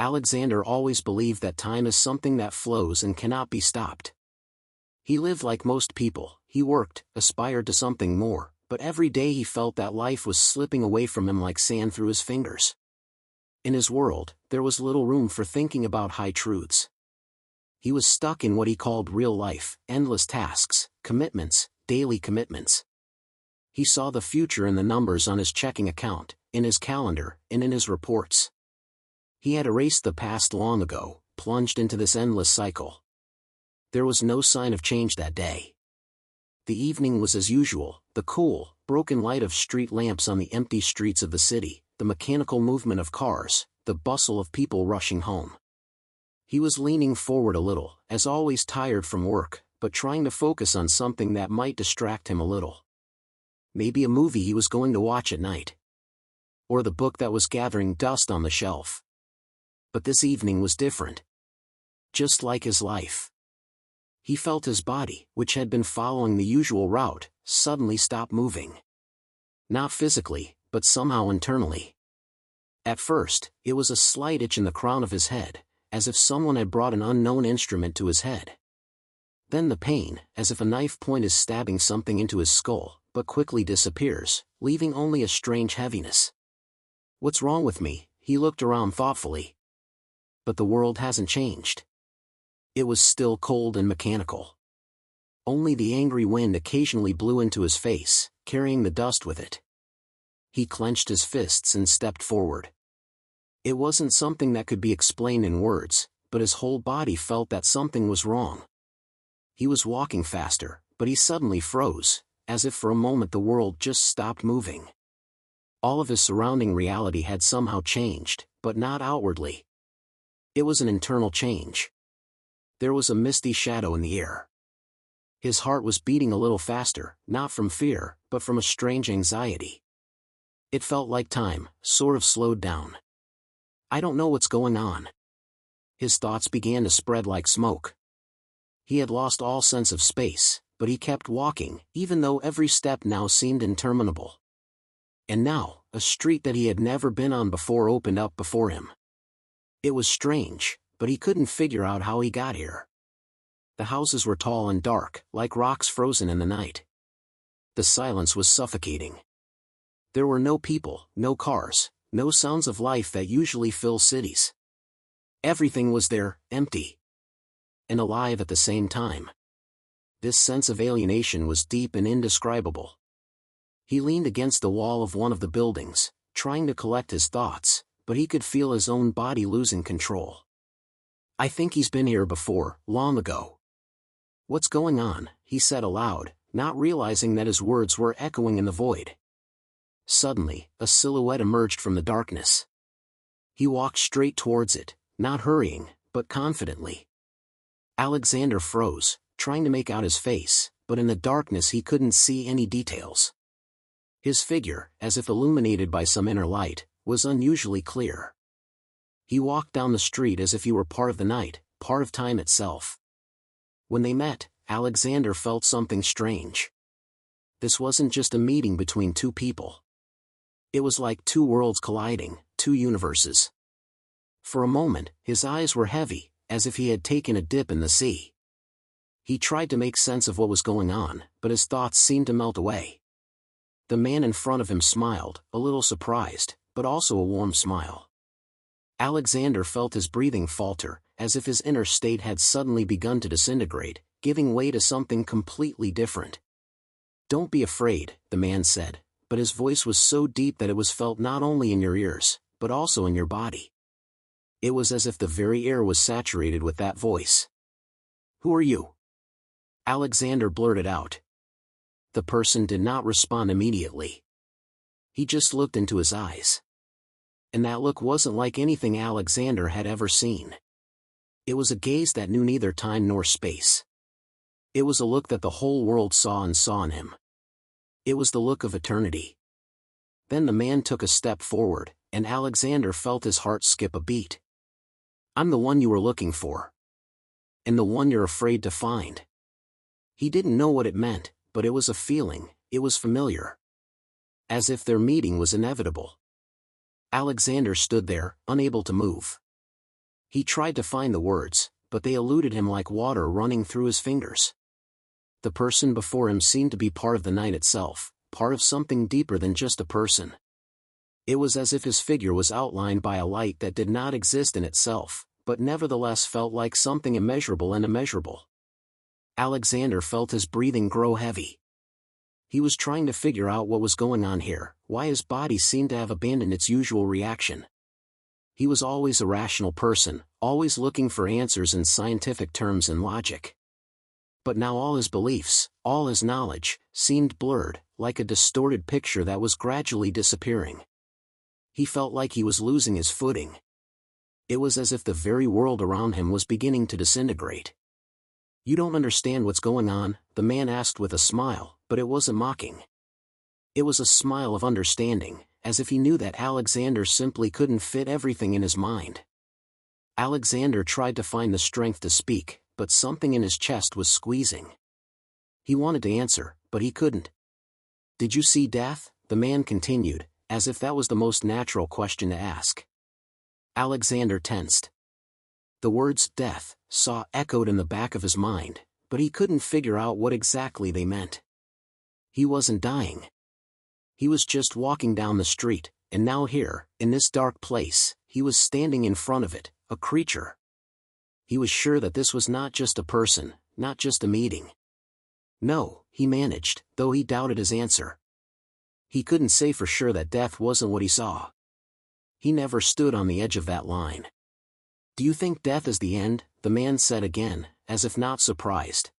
Alexander always believed that time is something that flows and cannot be stopped. He lived like most people, he worked, aspired to something more, but every day he felt that life was slipping away from him like sand through his fingers. In his world, there was little room for thinking about high truths. He was stuck in what he called real life, endless tasks, commitments, daily commitments. He saw the future in the numbers on his checking account, in his calendar, and in his reports. He had erased the past long ago, plunged into this endless cycle. There was no sign of change that day. The evening was as usual, the cool, broken light of street lamps on the empty streets of the city, the mechanical movement of cars, the bustle of people rushing home. He was leaning forward a little, as always tired from work, but trying to focus on something that might distract him a little. Maybe a movie he was going to watch at night. Or the book that was gathering dust on the shelf. But this evening was different. Just like his life. He felt his body, which had been following the usual route, suddenly stop moving. Not physically, but somehow internally. At first, it was a slight itch in the crown of his head, as if someone had brought an unknown instrument to his head. Then the pain, as if a knife point is stabbing something into his skull, but quickly disappears, leaving only a strange heaviness. What's wrong with me? He looked around thoughtfully. But the world hasn't changed. It was still cold and mechanical. Only the angry wind occasionally blew into his face, carrying the dust with it. He clenched his fists and stepped forward. It wasn't something that could be explained in words, but his whole body felt that something was wrong. He was walking faster, but he suddenly froze, as if for a moment the world just stopped moving. All of his surrounding reality had somehow changed, but not outwardly. It was an internal change. There was a misty shadow in the air. His heart was beating a little faster, not from fear, but from a strange anxiety. It felt like time, sort of slowed down. I don't know what's going on. His thoughts began to spread like smoke. He had lost all sense of space, but he kept walking, even though every step now seemed interminable. And now, a street that he had never been on before opened up before him. It was strange, but he couldn't figure out how he got here. The houses were tall and dark, like rocks frozen in the night. The silence was suffocating. There were no people, no cars, no sounds of life that usually fill cities. Everything was there, empty. And alive at the same time. This sense of alienation was deep and indescribable. He leaned against the wall of one of the buildings, trying to collect his thoughts, but he could feel his own body losing control. I think he's been here before, long ago. What's going on? He said aloud, not realizing that his words were echoing in the void. Suddenly, a silhouette emerged from the darkness. He walked straight towards it, not hurrying, but confidently. Alexander froze, trying to make out his face, but in the darkness he couldn't see any details. His figure, as if illuminated by some inner light, was unusually clear. He walked down the street as if he were part of the night, part of time itself. When they met, Alexander felt something strange. This wasn't just a meeting between two people. It was like two worlds colliding, two universes. For a moment, his eyes were heavy, as if he had taken a dip in the sea. He tried to make sense of what was going on, but his thoughts seemed to melt away. The man in front of him smiled, a little surprised, but also a warm smile. Alexander felt his breathing falter, as if his inner state had suddenly begun to disintegrate, giving way to something completely different. Don't be afraid, the man said, but his voice was so deep that it was felt not only in your ears, but also in your body. It was as if the very air was saturated with that voice. Who are you? Alexander blurted out. The person did not respond immediately. He just looked into his eyes. And that look wasn't like anything Alexander had ever seen. It was a gaze that knew neither time nor space. It was a look that the whole world saw and saw in him. It was the look of eternity. Then the man took a step forward, and Alexander felt his heart skip a beat. I'm the one you were looking for. And the one you're afraid to find. He didn't know what it meant, but it was a feeling, it was familiar. As if their meeting was inevitable. Alexander stood there, unable to move. He tried to find the words, but they eluded him like water running through his fingers. The person before him seemed to be part of the night itself, part of something deeper than just a person. It was as if his figure was outlined by a light that did not exist in itself, but nevertheless felt like something immeasurable and immeasurable. Alexander felt his breathing grow heavy. He was trying to figure out what was going on here, why his body seemed to have abandoned its usual reaction. He was always a rational person, always looking for answers in scientific terms and logic. But now all his beliefs, all his knowledge, seemed blurred, like a distorted picture that was gradually disappearing. He felt like he was losing his footing. It was as if the very world around him was beginning to disintegrate. "You don't understand what's going on," the man asked with a smile, but it wasn't mocking. It was a smile of understanding, as if he knew that Alexander simply couldn't fit everything in his mind. Alexander tried to find the strength to speak, but something in his chest was squeezing. He wanted to answer, but he couldn't. "Did you see death?" the man continued, as if that was the most natural question to ask. Alexander tensed. The words "death," "saw" echoed in the back of his mind, but he couldn't figure out what exactly they meant. He wasn't dying. He was just walking down the street, and now here, in this dark place, he was standing in front of it, a creature. He was sure that this was not just a person, not just a meeting. "No," he managed, though he doubted his answer. He couldn't say for sure that death wasn't what he saw. He never stood on the edge of that line. "Do you think death is the end?" the man said again, as if not surprised.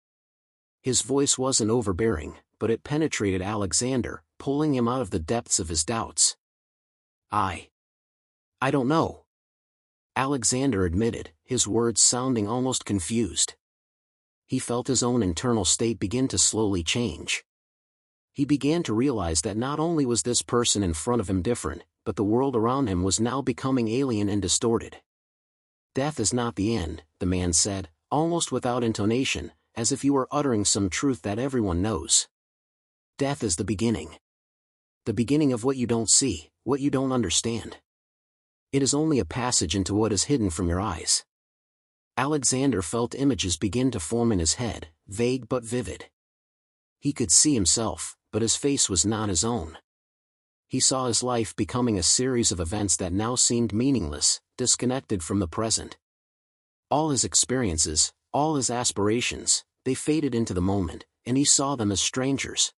His voice wasn't overbearing, but it penetrated Alexander, pulling him out of the depths of his doubts. I don't know," Alexander admitted, his words sounding almost confused. He felt his own internal state begin to slowly change. He began to realize that not only was this person in front of him different, but the world around him was now becoming alien and distorted. "Death is not the end," the man said, almost without intonation, as if he were uttering some truth that everyone knows. "Death is the beginning. The beginning of what you don't see, what you don't understand. It is only a passage into what is hidden from your eyes." Alexander felt images begin to form in his head, vague but vivid. He could see himself, but his face was not his own. He saw his life becoming a series of events that now seemed meaningless, disconnected from the present. All his experiences, all his aspirations, they faded into the moment, and he saw them as strangers.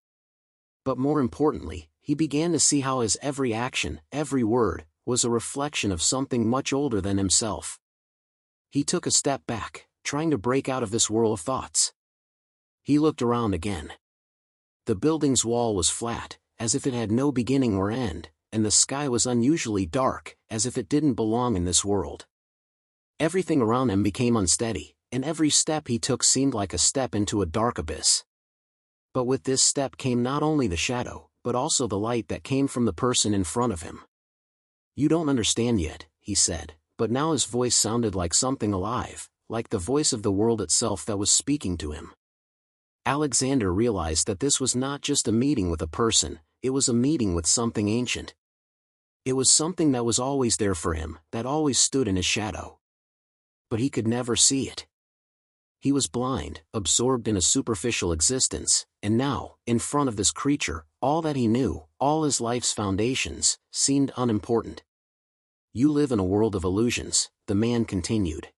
But more importantly, he began to see how his every action, every word, was a reflection of something much older than himself. He took a step back, trying to break out of this whirl of thoughts. He looked around again. The building's wall was flat, as if it had no beginning or end, and the sky was unusually dark, as if it didn't belong in this world. Everything around him became unsteady, and every step he took seemed like a step into a dark abyss. But with this step came not only the shadow, but also the light that came from the person in front of him. "You don't understand yet," he said, but now his voice sounded like something alive, like the voice of the world itself that was speaking to him. Alexander realized that this was not just a meeting with a person, it was a meeting with something ancient. It was something that was always there for him, that always stood in his shadow. But he could never see it. He was blind, absorbed in a superficial existence, and now, in front of this creature, all that he knew, all his life's foundations, seemed unimportant. "You live in a world of illusions," the man continued.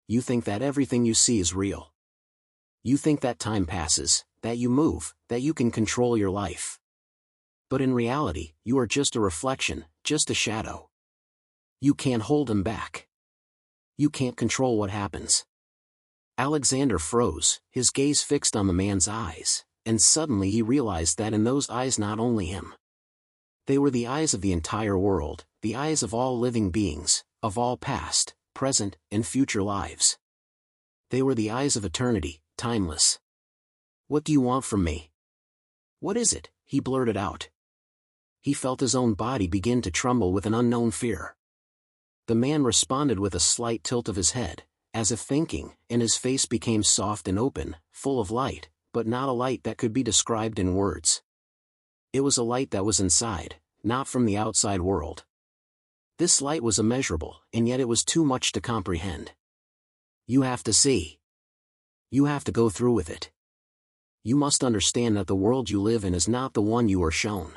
"You think that everything you see is real. You think that time passes, that you move, that you can control your life. But in reality, you are just a reflection, just a shadow. You can't hold him back. You can't control what happens." Alexander froze, his gaze fixed on the man's eyes, and suddenly he realized that in those eyes not only him. They were the eyes of the entire world, the eyes of all living beings, of all past, present, and future lives. They were the eyes of eternity, timeless. "What do you want from me?" "What is it?" he blurted out. He felt his own body begin to tremble with an unknown fear. The man responded with a slight tilt of his head, as if thinking, and his face became soft and open, full of light, but not a light that could be described in words. It was a light that was inside, not from the outside world. This light was immeasurable, and yet it was too much to comprehend. You have to see. You have to go through with it. You must understand that the world you live in is not the one you are shown.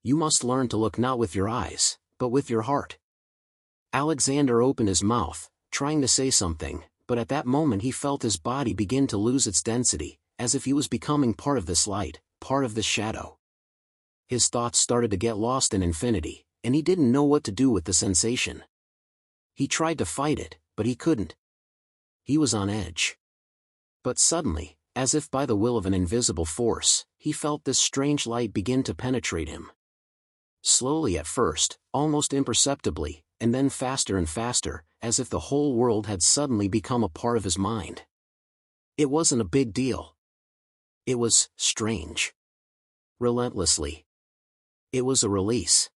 You must learn to look not with your eyes, but with your heart. Alexander opened his mouth, trying to say something, but at that moment he felt his body begin to lose its density, as if he was becoming part of this light, part of this shadow. His thoughts started to get lost in infinity, and he didn't know what to do with the sensation. He tried to fight it, but he couldn't. He was on edge. But suddenly, as if by the will of an invisible force, he felt this strange light begin to penetrate him. Slowly at first, almost imperceptibly, and then faster and faster, as if the whole world had suddenly become a part of his mind. It wasn't a big deal. It was strange. Relentlessly. It was a release.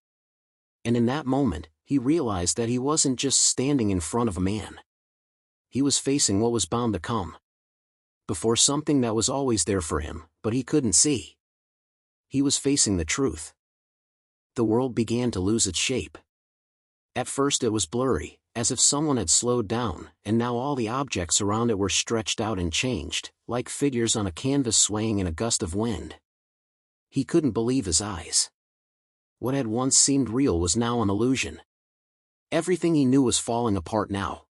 And in that moment, he realized that he wasn't just standing in front of a man. He was facing what was bound to come. Before something that was always there for him, but he couldn't see. He was facing the truth. The world began to lose its shape. At first it was blurry, as if someone had slowed down, and now all the objects around it were stretched out and changed, like figures on a canvas swaying in a gust of wind. He couldn't believe his eyes. What had once seemed real was now an illusion. Everything he knew was falling apart now.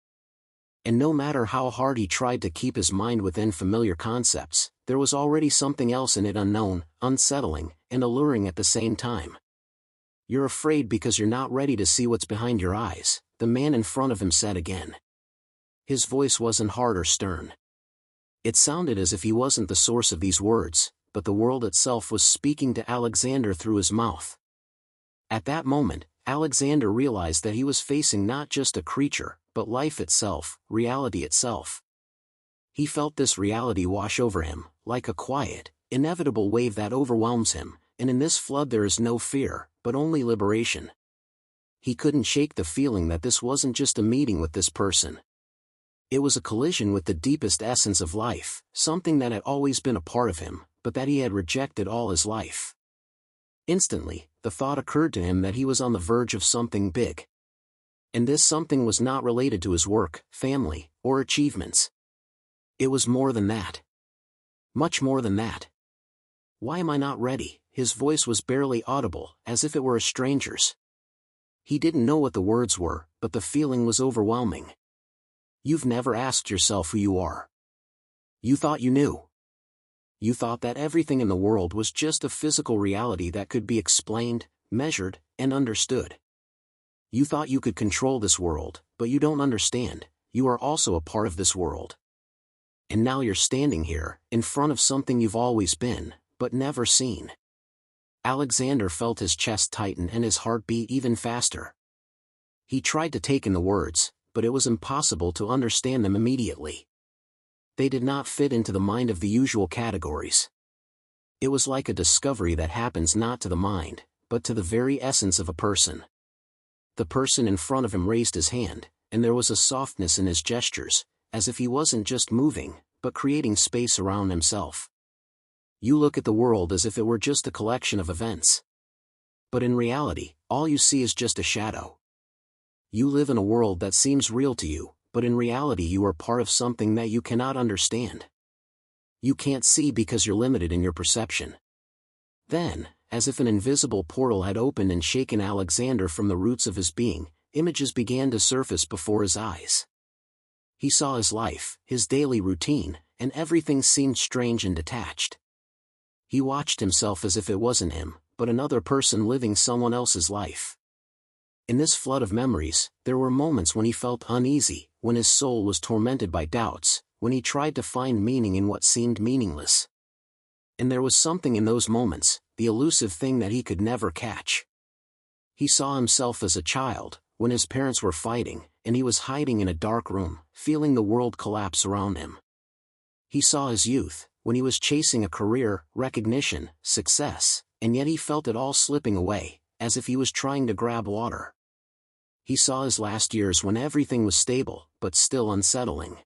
And no matter how hard he tried to keep his mind within familiar concepts, there was already something else in it unknown, unsettling, and alluring at the same time. You're afraid because you're not ready to see what's behind your eyes, the man in front of him said again. His voice wasn't hard or stern. It sounded as if he wasn't the source of these words, but the world itself was speaking to Alexander through his mouth. At that moment, Alexander realized that he was facing not just a creature, but life itself, reality itself. He felt this reality wash over him, like a quiet, inevitable wave that overwhelms him, and in this flood there is no fear, but only liberation. He couldn't shake the feeling that this wasn't just a meeting with this person. It was a collision with the deepest essence of life, something that had always been a part of him, but that he had rejected all his life. Instantly, the thought occurred to him that he was on the verge of something big. And this something was not related to his work, family, or achievements. It was more than that. Much more than that. Why am I not ready? His voice was barely audible, as if it were a stranger's. He didn't know what the words were, but the feeling was overwhelming. You've never asked yourself who you are. You thought you knew. You thought that everything in the world was just a physical reality that could be explained, measured, and understood. You thought you could control this world, but you don't understand, you are also a part of this world. And now you're standing here, in front of something you've always been, but never seen. Alexander felt his chest tighten and his heart beat even faster. He tried to take in the words, but it was impossible to understand them immediately. They did not fit into the mind of the usual categories. It was like a discovery that happens not to the mind, but to the very essence of a person. The person in front of him raised his hand, and there was a softness in his gestures, as if he wasn't just moving, but creating space around himself. You look at the world as if it were just a collection of events. But in reality, all you see is just a shadow. You live in a world that seems real to you, but in reality you are part of something that you cannot understand. You can't see because you're limited in your perception. Then, as if an invisible portal had opened and shaken Alexander from the roots of his being, images began to surface before his eyes. He saw his life, his daily routine, and everything seemed strange and detached. He watched himself as if it wasn't him, but another person living someone else's life. In this flood of memories, there were moments when he felt uneasy, when his soul was tormented by doubts, when he tried to find meaning in what seemed meaningless. And there was something in those moments, the elusive thing that he could never catch. He saw himself as a child, when his parents were fighting, and he was hiding in a dark room, feeling the world collapse around him. He saw his youth, when he was chasing a career, recognition, success, and yet he felt it all slipping away, as if he was trying to grab water. He saw his last years when everything was stable, but still unsettling.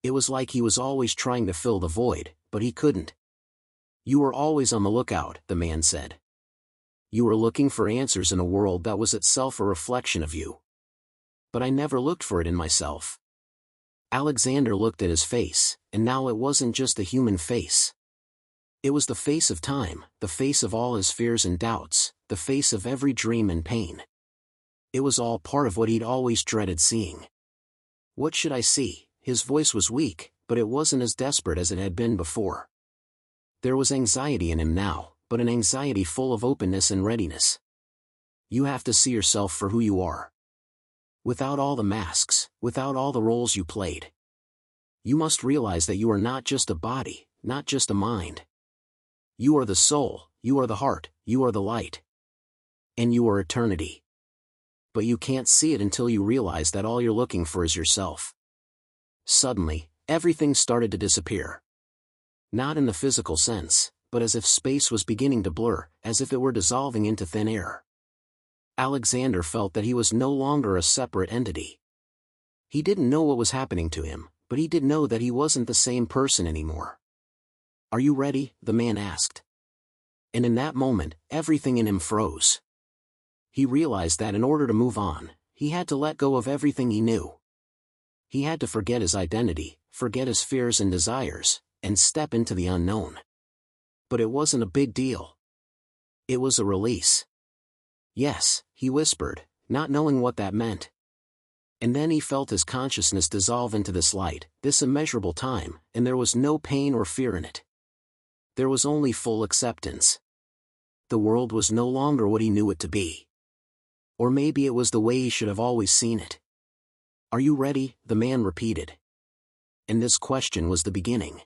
It was like he was always trying to fill the void, but he couldn't. You were always on the lookout, the man said. You were looking for answers in a world that was itself a reflection of you. But I never looked for it in myself. Alexander looked at his face, and now it wasn't just a human face. It was the face of time, the face of all his fears and doubts, the face of every dream and pain. It was all part of what he'd always dreaded seeing. What should I see? His voice was weak, but it wasn't as desperate as it had been before. There was anxiety in him now, but an anxiety full of openness and readiness. You have to see yourself for who you are. Without all the masks, without all the roles you played. You must realize that you are not just a body, not just a mind. You are the soul, you are the heart, you are the light. And you are eternity. But you can't see it until you realize that all you're looking for is yourself. Suddenly, everything started to disappear. Not in the physical sense, but as if space was beginning to blur, as if it were dissolving into thin air. Alexander felt that he was no longer a separate entity. He didn't know what was happening to him, but he did know that he wasn't the same person anymore. "Are you ready?" the man asked. And in that moment, everything in him froze. He realized that in order to move on, he had to let go of everything he knew. He had to forget his identity, forget his fears and desires, and step into the unknown. But it wasn't a big deal. It was a release. "Yes," he whispered, not knowing what that meant. And then he felt his consciousness dissolve into this light, this immeasurable time, and there was no pain or fear in it. There was only full acceptance. The world was no longer what he knew it to be. Or maybe it was the way he should have always seen it. "Are you ready?" the man repeated. And this question was the beginning.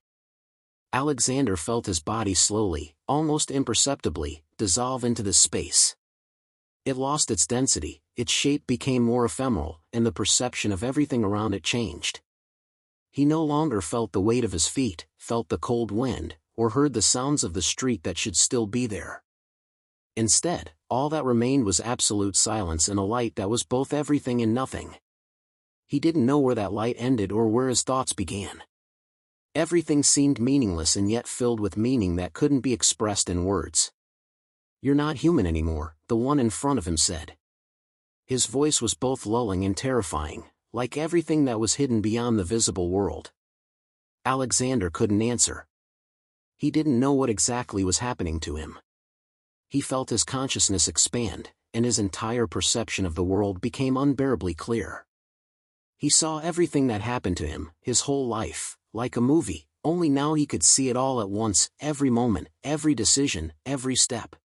Alexander felt his body slowly, almost imperceptibly, dissolve into this space. It lost its density, its shape became more ephemeral, and the perception of everything around it changed. He no longer felt the weight of his feet, felt the cold wind, or heard the sounds of the street that should still be there. Instead, all that remained was absolute silence and a light that was both everything and nothing. He didn't know where that light ended or where his thoughts began. Everything seemed meaningless and yet filled with meaning that couldn't be expressed in words. "You're not human anymore," the one in front of him said. His voice was both lulling and terrifying, like everything that was hidden beyond the visible world. Alexander couldn't answer. He didn't know what exactly was happening to him. He felt his consciousness expand, and his entire perception of the world became unbearably clear. He saw everything that happened to him, his whole life, like a movie, only now he could see it all at once, every moment, every decision, every step.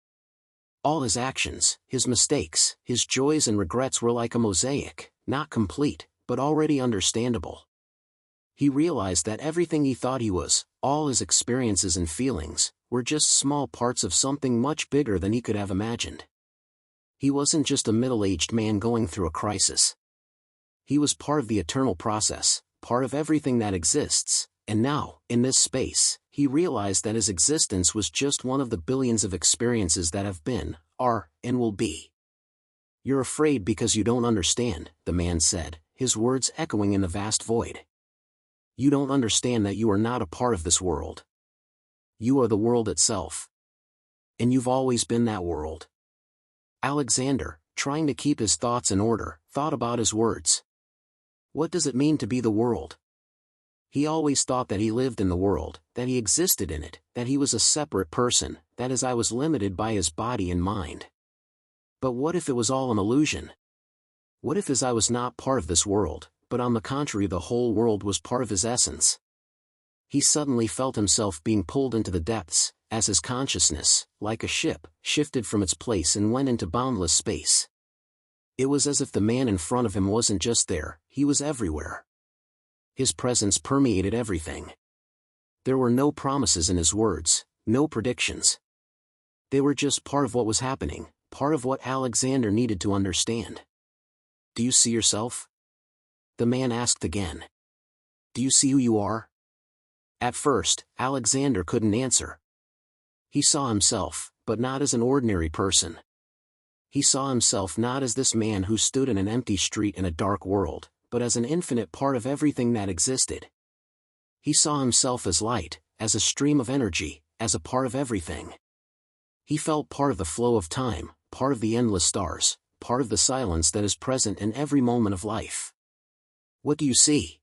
All his actions, his mistakes, his joys and regrets were like a mosaic, not complete, but already understandable. He realized that everything he thought he was, all his experiences and feelings, were just small parts of something much bigger than he could have imagined. He wasn't just a middle-aged man going through a crisis. He was part of the eternal process, part of everything that exists, and now, in this space, he realized that his existence was just one of the billions of experiences that have been, are, and will be. "You're afraid because you don't understand," the man said, his words echoing in the vast void. "You don't understand that you are not a part of this world. You are the world itself. And you've always been that world." Alexander, trying to keep his thoughts in order, thought about his words. What does it mean to be the world? He always thought that he lived in the world, that he existed in it, that he was a separate person, that his I was limited by his body and mind. But what if it was all an illusion? What if his I was not part of this world, but on the contrary the whole world was part of his essence? He suddenly felt himself being pulled into the depths, as his consciousness, like a ship, shifted from its place and went into boundless space. It was as if the man in front of him wasn't just there, he was everywhere. His presence permeated everything. There were no promises in his words, no predictions. They were just part of what was happening, part of what Alexander needed to understand. "Do you see yourself?" the man asked again. "Do you see who you are?" At first, Alexander couldn't answer. He saw himself, but not as an ordinary person. He saw himself not as this man who stood in an empty street in a dark world, but as an infinite part of everything that existed. He saw himself as light, as a stream of energy, as a part of everything. He felt part of the flow of time, part of the endless stars, part of the silence that is present in every moment of life. "What do you see?"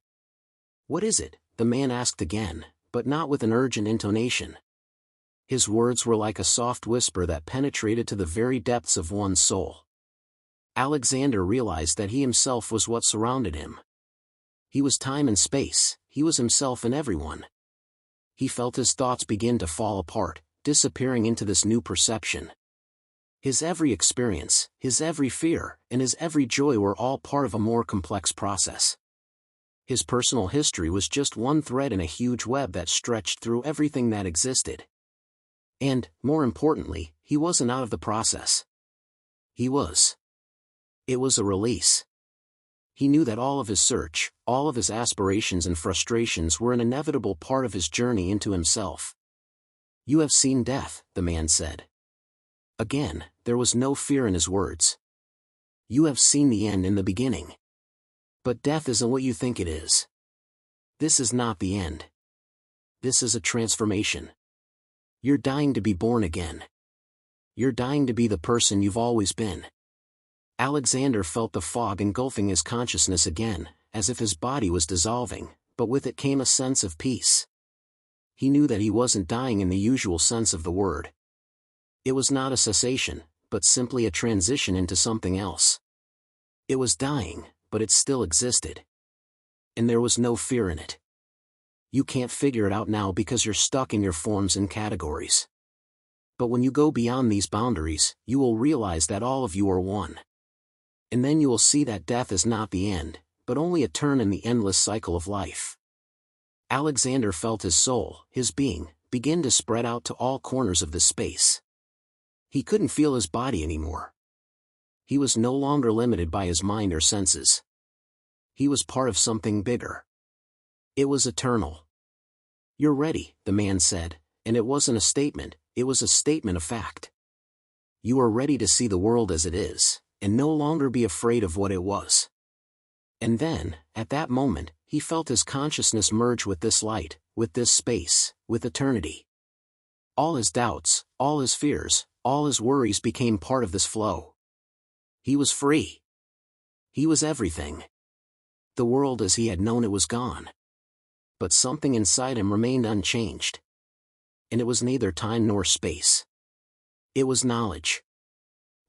"What is it?" the man asked again, but not with an urgent intonation. His words were like a soft whisper that penetrated to the very depths of one's soul. Alexander realized that he himself was what surrounded him. He was time and space, he was himself and everyone. He felt his thoughts begin to fall apart, disappearing into this new perception. His every experience, his every fear, and his every joy were all part of a more complex process. His personal history was just one thread in a huge web that stretched through everything that existed. And, more importantly, he wasn't out of the process. He was. It was a release. He knew that all of his search, all of his aspirations and frustrations were an inevitable part of his journey into himself. "You have seen death," the man said. Again, there was no fear in his words. "You have seen the end in the beginning. But death isn't what you think it is. This is not the end. This is a transformation. You're dying to be born again. You're dying to be the person you've always been." Alexander felt the fog engulfing his consciousness again, as if his body was dissolving, but with it came a sense of peace. He knew that he wasn't dying in the usual sense of the word. It was not a cessation, but simply a transition into something else. It was dying, but it still existed. And there was no fear in it. You can't figure it out now because you're stuck in your forms and categories. But when you go beyond these boundaries, you will realize that all of you are one. And then you will see that death is not the end, but only a turn in the endless cycle of life. Alexander felt his soul, his being, begin to spread out to all corners of this space. He couldn't feel his body anymore. He was no longer limited by his mind or senses. He was part of something bigger. It was eternal. "You're ready," the man said, and it wasn't a statement, it was a statement of fact. You are ready to see the world as it is, and no longer be afraid of what it was. And then, at that moment, he felt his consciousness merge with this light, with this space, with eternity. All his doubts, all his fears, all his worries became part of this flow. He was free. He was everything. The world as he had known it was gone. But something inside him remained unchanged. And it was neither time nor space. It was knowledge.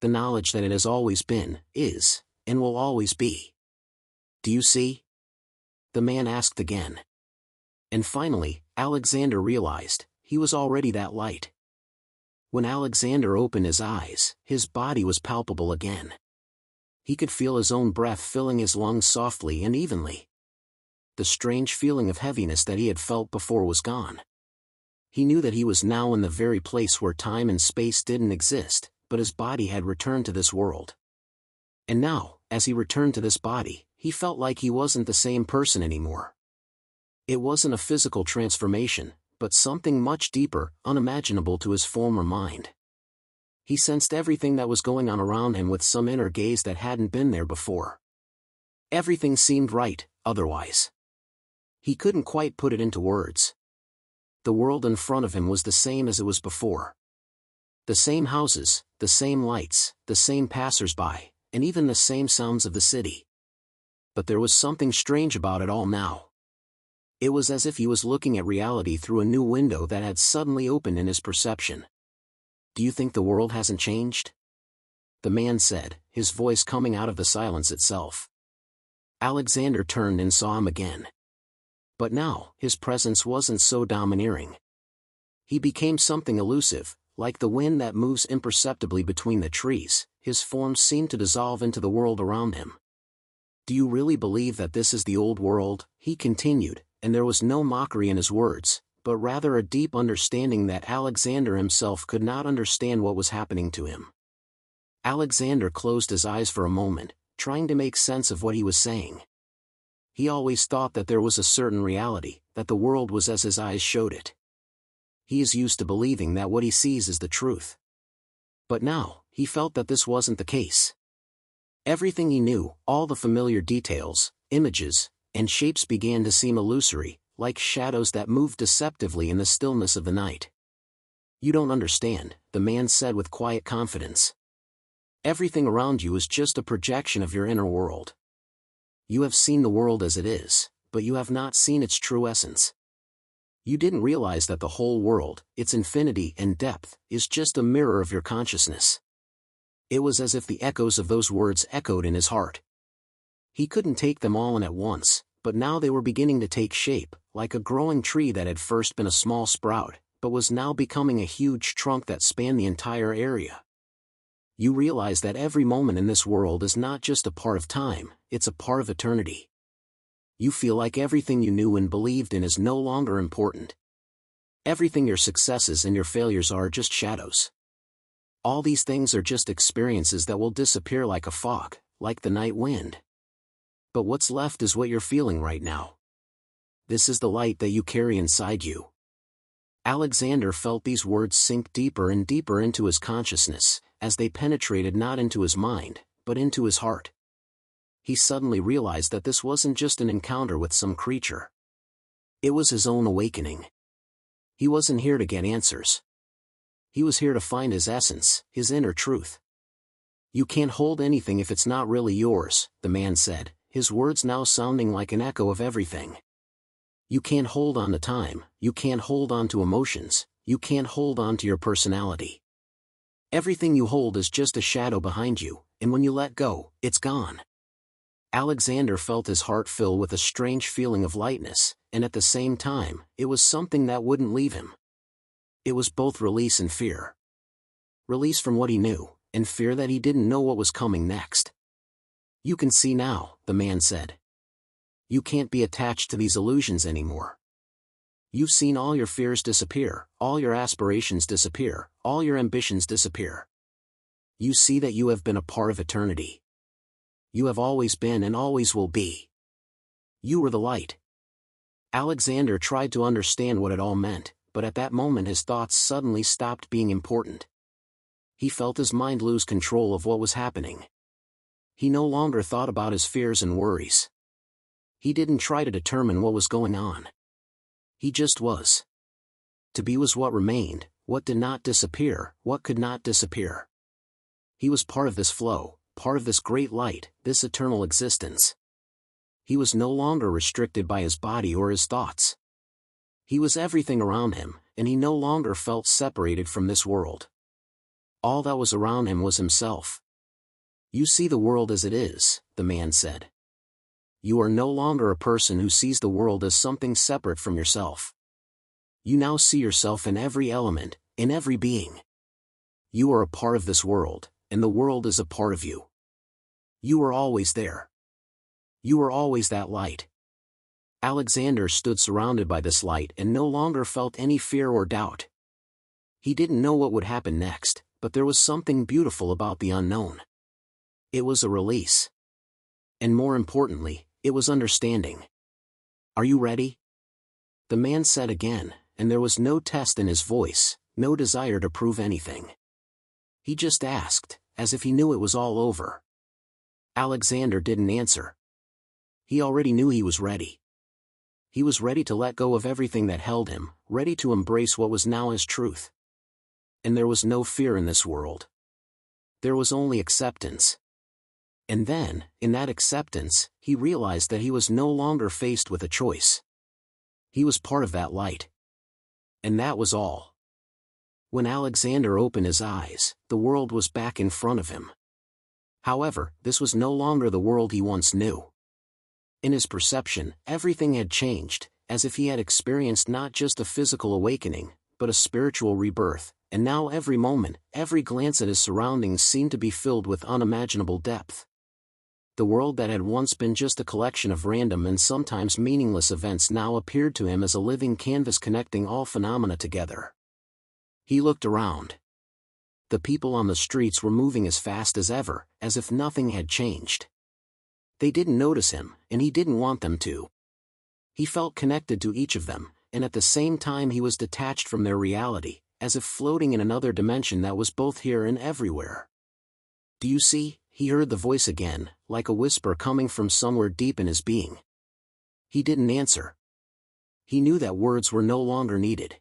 The knowledge that it has always been, is, and will always be. "Do you see?" the man asked again. And finally, Alexander realized, he was already that light. When Alexander opened his eyes, his body was palpable again. He could feel his own breath filling his lungs softly and evenly. The strange feeling of heaviness that he had felt before was gone. He knew that he was now in the very place where time and space didn't exist, but his body had returned to this world. And now, as he returned to this body, he felt like he wasn't the same person anymore. It wasn't a physical transformation, but something much deeper, unimaginable to his former mind. He sensed everything that was going on around him with some inner gaze that hadn't been there before. Everything seemed right, otherwise. He couldn't quite put it into words. The world in front of him was the same as it was before. The same houses, the same lights, the same passers-by, and even the same sounds of the city. But there was something strange about it all now. It was as if he was looking at reality through a new window that had suddenly opened in his perception. "Do you think the world hasn't changed?" the man said, his voice coming out of the silence itself. Alexander turned and saw him again. But now, his presence wasn't so domineering. He became something elusive, like the wind that moves imperceptibly between the trees. His form seemed to dissolve into the world around him. "Do you really believe that this is the old world?" he continued, and there was no mockery in his words, but rather a deep understanding that Alexander himself could not understand what was happening to him. Alexander closed his eyes for a moment, trying to make sense of what he was saying. He always thought that there was a certain reality, that the world was as his eyes showed it. He is used to believing that what he sees is the truth. But now, he felt that this wasn't the case. Everything he knew, all the familiar details, images, and shapes began to seem illusory, like shadows that moved deceptively in the stillness of the night. You don't understand, the man said with quiet confidence. Everything around you is just a projection of your inner world. You have seen the world as it is, but you have not seen its true essence. You didn't realize that the whole world, its infinity and depth, is just a mirror of your consciousness. It was as if the echoes of those words echoed in his heart. He couldn't take them all in at once, but now they were beginning to take shape, like a growing tree that had first been a small sprout, but was now becoming a huge trunk that spanned the entire area. You realize that every moment in this world is not just a part of time, it's a part of eternity. You feel like everything you knew and believed in is no longer important. Everything, your successes and your failures, are just shadows. All these things are just experiences that will disappear like a fog, like the night wind. But what's left is what you're feeling right now. This is the light that you carry inside you. Alexander felt these words sink deeper and deeper into his consciousness, as they penetrated not into his mind, but into his heart. He suddenly realized that this wasn't just an encounter with some creature. It was his own awakening. He wasn't here to get answers. He was here to find his essence, his inner truth. You can't hold anything if it's not really yours, the man said, his words now sounding like an echo of everything. You can't hold on to time, you can't hold on to emotions, you can't hold on to your personality. Everything you hold is just a shadow behind you, and when you let go, it's gone. Alexander felt his heart fill with a strange feeling of lightness, and at the same time, it was something that wouldn't leave him. It was both release and fear. Release from what he knew, and fear that he didn't know what was coming next. You can see now, the man said. You can't be attached to these illusions anymore. You've seen all your fears disappear, all your aspirations disappear, all your ambitions disappear. You see that you have been a part of eternity. You have always been and always will be. You were the light. Alexander tried to understand what it all meant, but at that moment his thoughts suddenly stopped being important. He felt his mind lose control of what was happening. He no longer thought about his fears and worries. He didn't try to determine what was going on. He just was. To be was what remained, what did not disappear, what could not disappear. He was part of this flow, part of this great light, this eternal existence. He was no longer restricted by his body or his thoughts. He was everything around him, and he no longer felt separated from this world. All that was around him was himself. You see the world as it is, the man said. You are no longer a person who sees the world as something separate from yourself. You now see yourself in every element, in every being. You are a part of this world, and the world is a part of you. You were always there. You were always that light. Alexander stood surrounded by this light and no longer felt any fear or doubt. He didn't know what would happen next, but there was something beautiful about the unknown. It was a release. And more importantly, it was understanding. Are you ready? The man said again, and there was no test in his voice, no desire to prove anything. He just asked, as if he knew it was all over. Alexander didn't answer. He already knew he was ready. He was ready to let go of everything that held him, ready to embrace what was now his truth. And there was no fear in this world. There was only acceptance. And then, in that acceptance, he realized that he was no longer faced with a choice. He was part of that light. And that was all. When Alexander opened his eyes, the world was back in front of him. However, this was no longer the world he once knew. In his perception, everything had changed, as if he had experienced not just a physical awakening, but a spiritual rebirth, and now every moment, every glance at his surroundings seemed to be filled with unimaginable depth. The world that had once been just a collection of random and sometimes meaningless events now appeared to him as a living canvas connecting all phenomena together. He looked around. The people on the streets were moving as fast as ever, as if nothing had changed. They didn't notice him, and he didn't want them to. He felt connected to each of them, and at the same time he was detached from their reality, as if floating in another dimension that was both here and everywhere. Do you see? He heard the voice again, like a whisper coming from somewhere deep in his being. He didn't answer. He knew that words were no longer needed.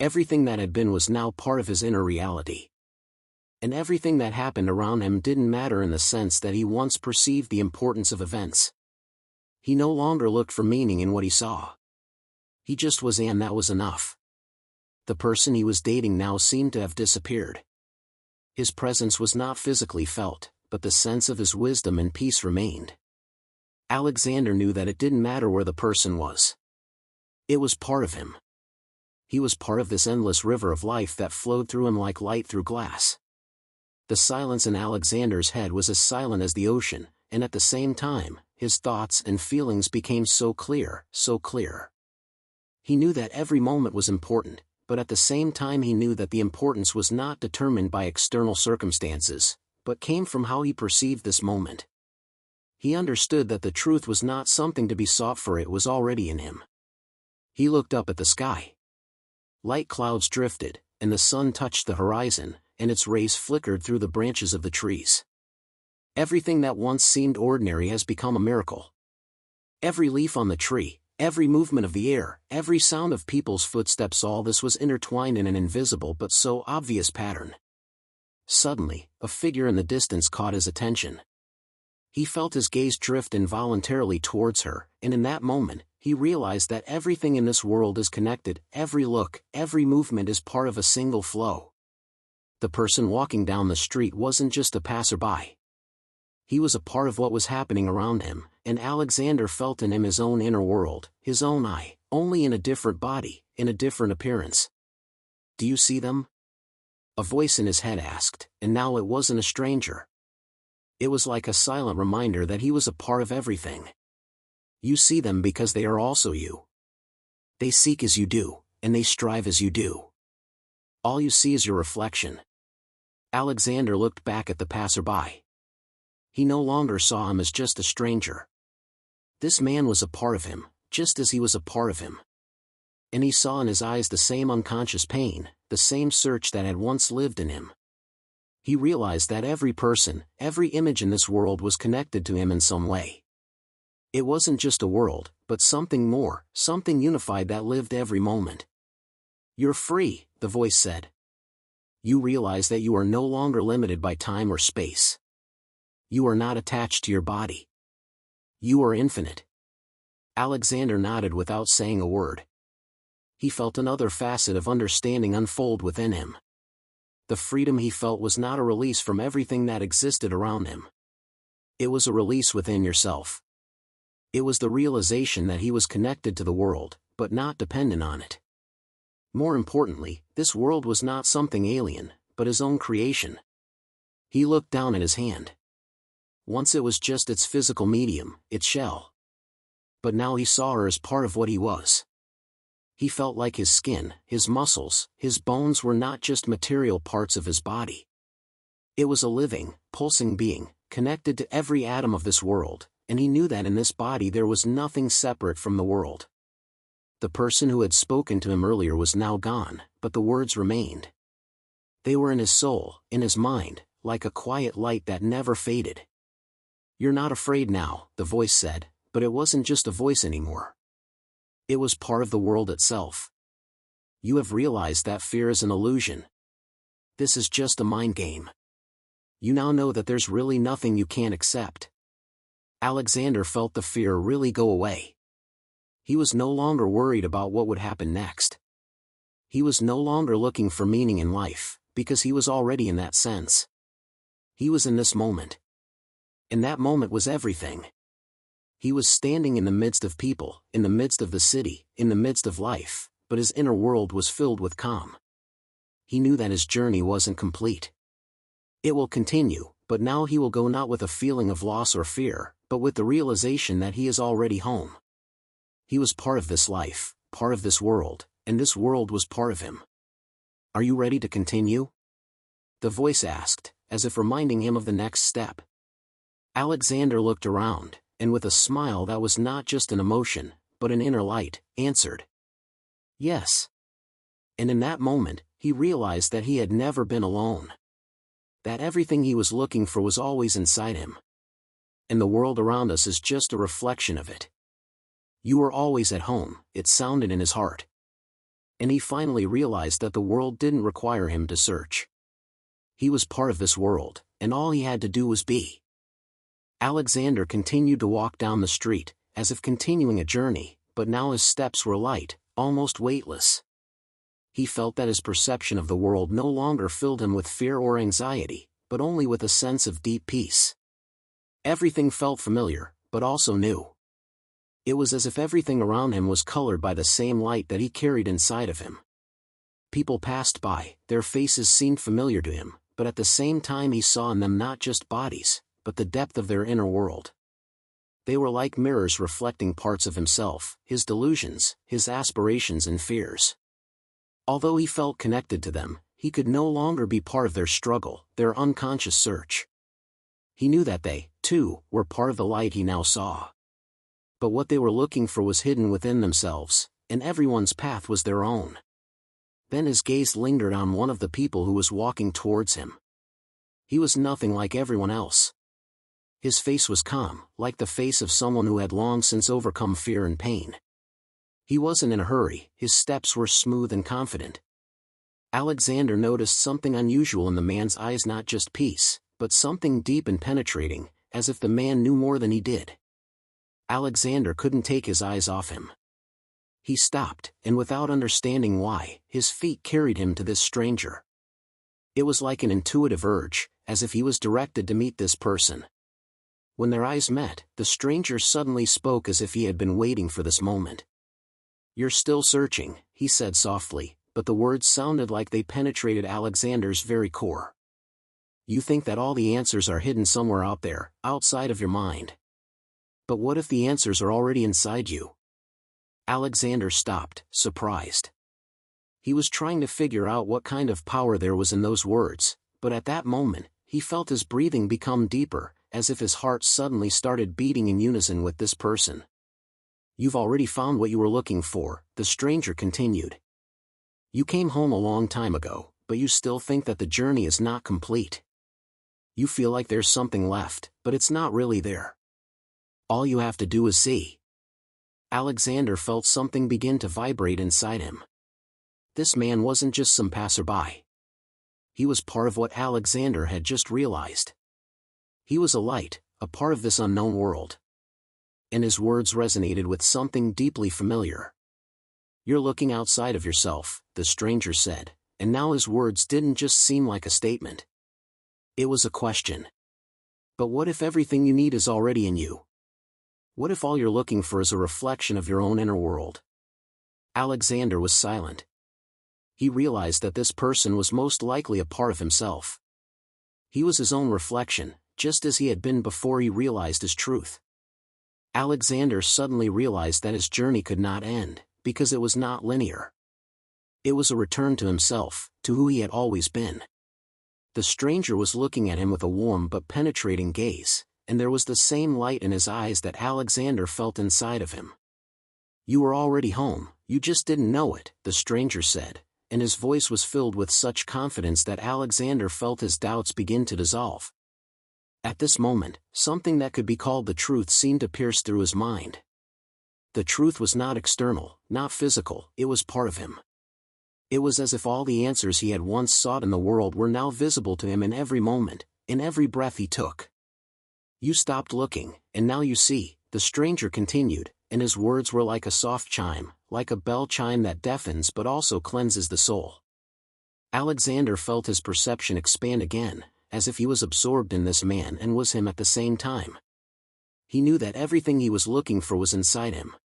Everything that had been was now part of his inner reality. And everything that happened around him didn't matter in the sense that he once perceived the importance of events. He no longer looked for meaning in what he saw. He just was, and that was enough. The person he was dating now seemed to have disappeared. His presence was not physically felt, but the sense of his wisdom and peace remained. Alexander knew that it didn't matter where the person was. It was part of him. He was part of this endless river of life that flowed through him like light through glass. The silence in Alexander's head was as silent as the ocean, and at the same time, his thoughts and feelings became so clear, so clear. He knew that every moment was important, but at the same time he knew that the importance was not determined by external circumstances, but came from how he perceived this moment. He understood that the truth was not something to be sought, for it was already in him. He looked up at the sky. Light clouds drifted, and the sun touched the horizon, and its rays flickered through the branches of the trees. Everything that once seemed ordinary has become a miracle. Every leaf on the tree, every movement of the air, every sound of people's footsteps, all this was intertwined in an invisible but so obvious pattern. Suddenly, a figure in the distance caught his attention. He felt his gaze drift involuntarily towards her, and in that moment, he realized that everything in this world is connected. Every look, every movement is part of a single flow. The person walking down the street wasn't just a passerby. He was a part of what was happening around him, and Alexander felt in him his own inner world, his own I, only in a different body, in a different appearance. "Do you see them?" a voice in his head asked, and now it wasn't a stranger. It was like a silent reminder that he was a part of everything. "You see them because they are also you. They seek as you do, and they strive as you do. All you see is your reflection." Alexander looked back at the passerby. He no longer saw him as just a stranger. This man was a part of him, just as he was a part of him. And he saw in his eyes the same unconscious pain, the same search that had once lived in him. He realized that every person, every image in this world was connected to him in some way. It wasn't just a world, but something more, something unified that lived every moment. "You're free," the voice said. "You realize that you are no longer limited by time or space. You are not attached to your body. You are infinite." Alexander nodded without saying a word. He felt another facet of understanding unfold within him. The freedom he felt was not a release from everything that existed around him. It was a release within yourself. It was the realization that he was connected to the world, but not dependent on it. More importantly, this world was not something alien, but his own creation. He looked down at his hand. Once it was just its physical medium, its shell. But now he saw her as part of what he was. He felt like his skin, his muscles, his bones were not just material parts of his body. It was a living, pulsing being, connected to every atom of this world, and he knew that in this body there was nothing separate from the world. The person who had spoken to him earlier was now gone, but the words remained. They were in his soul, in his mind, like a quiet light that never faded. "You're not afraid now," the voice said, but it wasn't just a voice anymore. It was part of the world itself. "You have realized that fear is an illusion. This is just a mind game. You now know that there's really nothing you can't accept." Alexander felt the fear really go away. He was no longer worried about what would happen next. He was no longer looking for meaning in life, because he was already in that sense. He was in this moment. And that moment was everything. He was standing in the midst of people, in the midst of the city, in the midst of life, but his inner world was filled with calm. He knew that his journey wasn't complete. It will continue, but now he will go not with a feeling of loss or fear, but with the realization that he is already home. He was part of this life, part of this world, and this world was part of him. "Are you ready to continue?" the voice asked, as if reminding him of the next step. Alexander looked around, and with a smile that was not just an emotion, but an inner light, answered, "Yes." And in that moment, he realized that he had never been alone. That everything he was looking for was always inside him. And the world around us is just a reflection of it. "You are always at home," it sounded in his heart. and he finally realized that the world didn't require him to search. He was part of this world, and all he had to do was be. Alexander continued to walk down the street, as if continuing a journey, but now his steps were light, almost weightless. He felt that his perception of the world no longer filled him with fear or anxiety, but only with a sense of deep peace. Everything felt familiar, but also new. It was as if everything around him was colored by the same light that he carried inside of him. People passed by, their faces seemed familiar to him, but at the same time he saw in them not just bodies, but the depth of their inner world. They were like mirrors reflecting parts of himself, his delusions, his aspirations and fears. Although he felt connected to them, he could no longer be part of their struggle, their unconscious search. He knew that they, too, were part of the light he now saw. But what they were looking for was hidden within themselves, and everyone's path was their own. Then his gaze lingered on one of the people who was walking towards him. He was nothing like everyone else. His face was calm, like the face of someone who had long since overcome fear and pain. He wasn't in a hurry, his steps were smooth and confident. Alexander noticed something unusual in the man's eyes, not just peace, but something deep and penetrating, as if the man knew more than he did. Alexander couldn't take his eyes off him. He stopped, and without understanding why, his feet carried him to this stranger. It was like an intuitive urge, as if he was directed to meet this person. When their eyes met, the stranger suddenly spoke as if he had been waiting for this moment. "You're still searching," he said softly, but the words sounded like they penetrated Alexander's very core. "You think that all the answers are hidden somewhere out there, outside of your mind. But what if the answers are already inside you?" Alexander stopped, surprised. He was trying to figure out what kind of power there was in those words, but at that moment, he felt his breathing become deeper, as if his heart suddenly started beating in unison with this person. "You've already found what you were looking for," the stranger continued. "You came home a long time ago, but you still think that the journey is not complete. You feel like there's something left, but it's not really there. All you have to do is see." Alexander felt something begin to vibrate inside him. This man wasn't just some passerby. He was part of what Alexander had just realized. He was a light, a part of this unknown world. And his words resonated with something deeply familiar. "You're looking outside of yourself," the stranger said, and now his words didn't just seem like a statement. It was a question. "But what if everything you need is already in you? What if all you're looking for is a reflection of your own inner world?" Alexander was silent. He realized that this person was most likely a part of himself. He was his own reflection, just as he had been before he realized his truth. Alexander suddenly realized that his journey could not end, because it was not linear. It was a return to himself, to who he had always been. The stranger was looking at him with a warm but penetrating gaze, and there was the same light in his eyes that Alexander felt inside of him. "You were already home, you just didn't know it," the stranger said, and his voice was filled with such confidence that Alexander felt his doubts begin to dissolve. At this moment, something that could be called the truth seemed to pierce through his mind. The truth was not external, not physical, it was part of him. It was as if all the answers he had once sought in the world were now visible to him in every moment, in every breath he took. "You stopped looking, and now you see," the stranger continued, and his words were like a soft chime, like a bell chime that deafens but also cleanses the soul. Alexander felt his perception expand again, as if he was absorbed in this man and was him at the same time. He knew that everything he was looking for was inside him.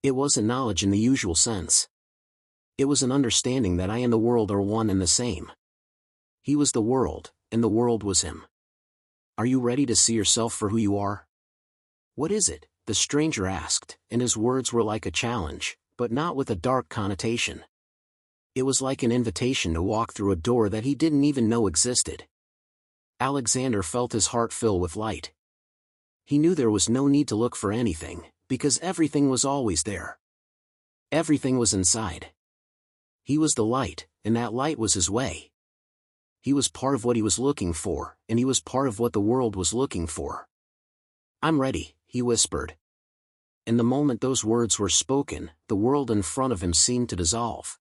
It wasn't knowledge in the usual sense. It was an understanding that I and the world are one and the same. He was the world, and the world was him. "Are you ready to see yourself for who you are?" "What is it?" the stranger asked, and his words were like a challenge, but not with a dark connotation. It was like an invitation to walk through a door that he didn't even know existed. Alexander felt his heart fill with light. He knew there was no need to look for anything, because everything was always there. Everything was inside. He was the light, and that light was his way. He was part of what he was looking for, and he was part of what the world was looking for. "I'm ready," he whispered. And the moment those words were spoken, the world in front of him seemed to dissolve.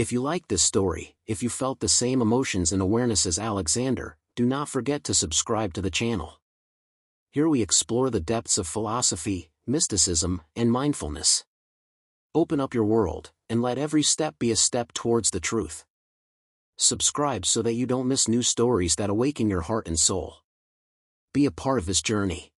If you like this story, if you felt the same emotions and awareness as Alexander, do not forget to subscribe to the channel. Here we explore the depths of philosophy, mysticism, and mindfulness. Open up your world, and let every step be a step towards the truth. Subscribe so that you don't miss new stories that awaken your heart and soul. Be a part of this journey.